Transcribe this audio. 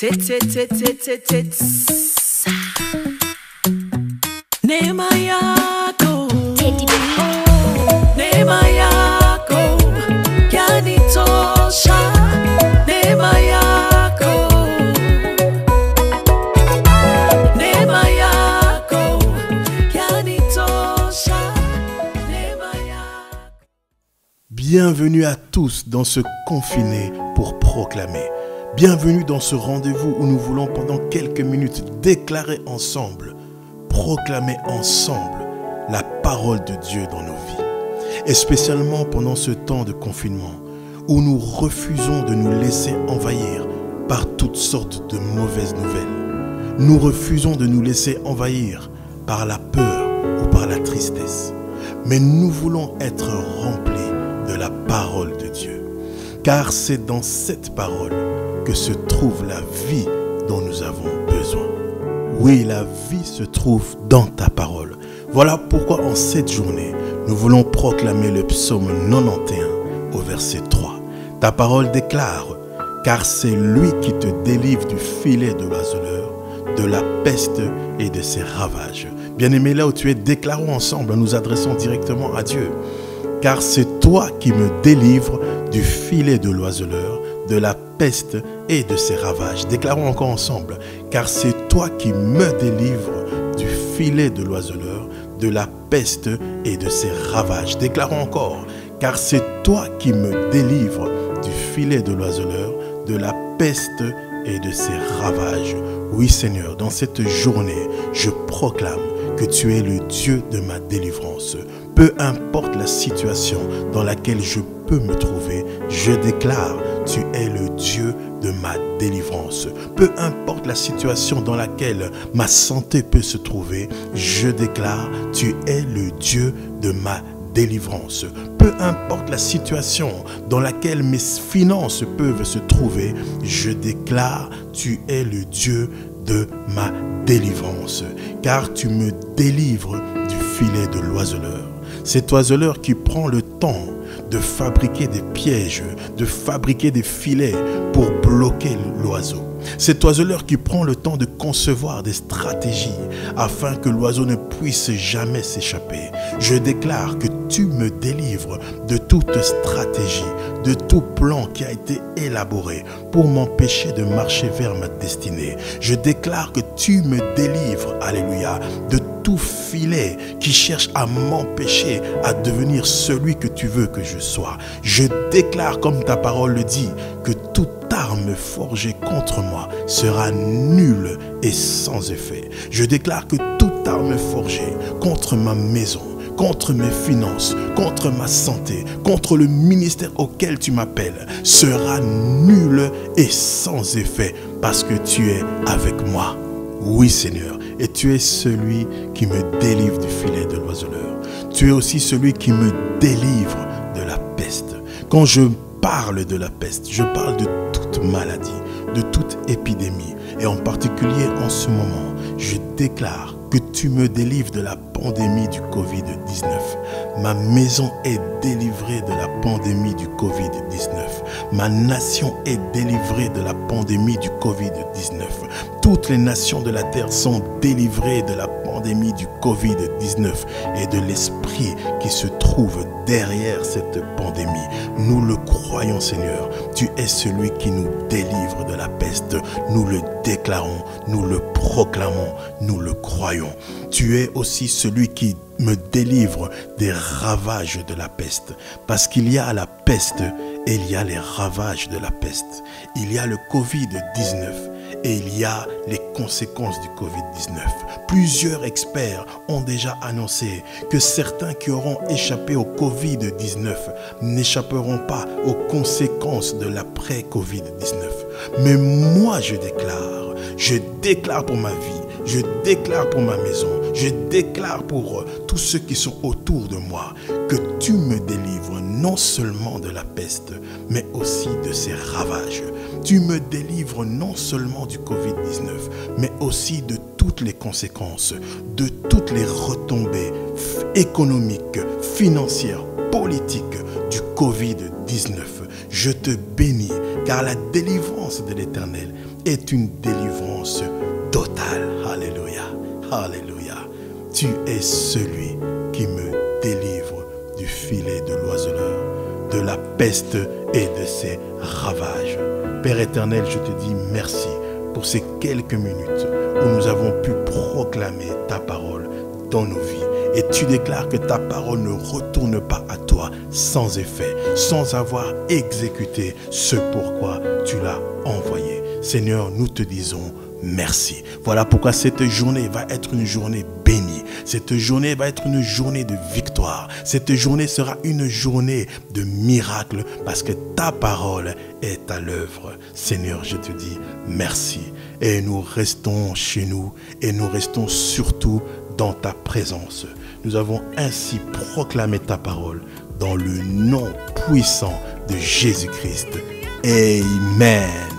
Neema yako, neema yako yanitosha, neema yako, neema yako yanitosha, neema yako. Bienvenue à tous dans ce confiné pour proclamer. Bienvenue dans ce rendez-vous où nous voulons pendant quelques minutes déclarer ensemble, proclamer ensemble la parole de Dieu dans nos vies. Et spécialement pendant ce temps de confinement où nous refusons de nous laisser envahir par toutes sortes de mauvaises nouvelles. Nous refusons de nous laisser envahir par la peur ou par la tristesse. Mais nous voulons être remplis de la parole de Dieu. Car c'est dans cette parole que se trouve la vie dont nous avons besoin. Oui, la vie se trouve dans ta parole. Voilà pourquoi en cette journée, nous voulons proclamer le psaume 91 au verset 3. Ta parole déclare, car c'est lui qui te délivre du filet de l'oiseleur, de la peste et de ses ravages. Bien-aimé, là où tu es, déclarons ensemble en nous adressant directement à Dieu. Car c'est toi qui me délivres du filet de l'oiseleur, de la peste et de ses ravages. Déclarons encore ensemble, car c'est toi qui me délivres du filet de l'oiseleur, de la peste et de ses ravages. Déclarons encore, car c'est toi qui me délivres du filet de l'oiseleur, de la peste et de ses ravages. Oui Seigneur, dans cette journée, je proclame que tu es le Dieu de ma délivrance. Peu importe la situation dans laquelle je peux me trouver, je déclare, tu es le Dieu de ma délivrance. Peu importe la situation dans laquelle ma santé peut se trouver, je déclare, tu es le Dieu de ma délivrance. Peu importe la situation dans laquelle mes finances peuvent se trouver, je déclare, tu es le Dieu de ma délivrance. Car tu me délivres du filet de l'oiseleur. Cet oiseleur qui prend le temps de fabriquer des pièges, de fabriquer des filets pour bloquer l'oiseau. Cet oiseleur qui prend le temps de concevoir des stratégies afin que l'oiseau ne puisse jamais s'échapper. Je déclare que tu me délivres de toute stratégie, de tout plan qui a été élaboré pour m'empêcher de marcher vers ma destinée. Je déclare que tu me délivres, alléluia, de tout filet qui cherche à m'empêcher à devenir celui que tu veux que je sois. Je déclare, comme ta parole le dit, que toute arme forgée contre moi sera nulle et sans effet. Je déclare que toute arme forgée contre ma maison, contre mes finances, contre ma santé, contre le ministère auquel tu m'appelles, sera nulle et sans effet parce que tu es avec moi. Oui Seigneur, et tu es celui qui me délivre du filet de l'oiseleur. Tu es aussi celui qui me délivre de la peste. Quand je parle de la peste, je parle de toute maladie, de toute épidémie. Et en particulier en ce moment, je déclare que tu me délivres de la pandémie du Covid-19. Ma maison est délivrée de la pandémie du Covid-19. Ma nation est délivrée de la pandémie du Covid-19. Toutes les nations de la terre sont délivrées de la pandémie du Covid-19 et de l'esprit qui se trouve derrière cette pandémie. Nous le croyons, Seigneur. Tu es celui qui nous délivre de la peste. Nous le déclarons, nous le proclamons, nous le croyons. Tu es aussi celui qui me délivre des ravages de la peste. Parce qu'il y a la peste et il y a les ravages de la peste. Il y a le Covid-19 et il y a les conséquences du Covid-19. Plusieurs experts ont déjà annoncé que certains qui auront échappé au Covid-19 n'échapperont pas aux conséquences de l'après-Covid-19. Mais moi je déclare pour ma vie, je déclare pour ma maison, je déclare pour tous ceux qui sont autour de moi que tu me délivres non seulement de la peste, mais aussi de ses ravages. Tu me délivres non seulement du Covid-19, mais aussi de toutes les conséquences, de toutes les retombées économiques, financières, politiques du Covid-19. Je te bénis car la délivrance de l'Éternel est une délivrance totale. Alléluia, alléluia. Tu es celui qui me délivre du filet de l'oiseleur, de la peste et de ses ravages. Père éternel, je te dis merci pour ces quelques minutes où nous avons pu proclamer ta parole dans nos vies. Et tu déclares que ta parole ne retourne pas à toi sans effet, sans avoir exécuté ce pourquoi tu l'as envoyé. Seigneur, nous te disons merci. Voilà pourquoi cette journée va être une journée bénie. Cette journée va être une journée de victoire. Cette journée sera une journée de miracle parce que ta parole est à l'œuvre. Seigneur, je te dis merci. Et nous restons chez nous et nous restons surtout dans ta présence. Nous avons ainsi proclamé ta parole dans le nom puissant de Jésus-Christ. Amen.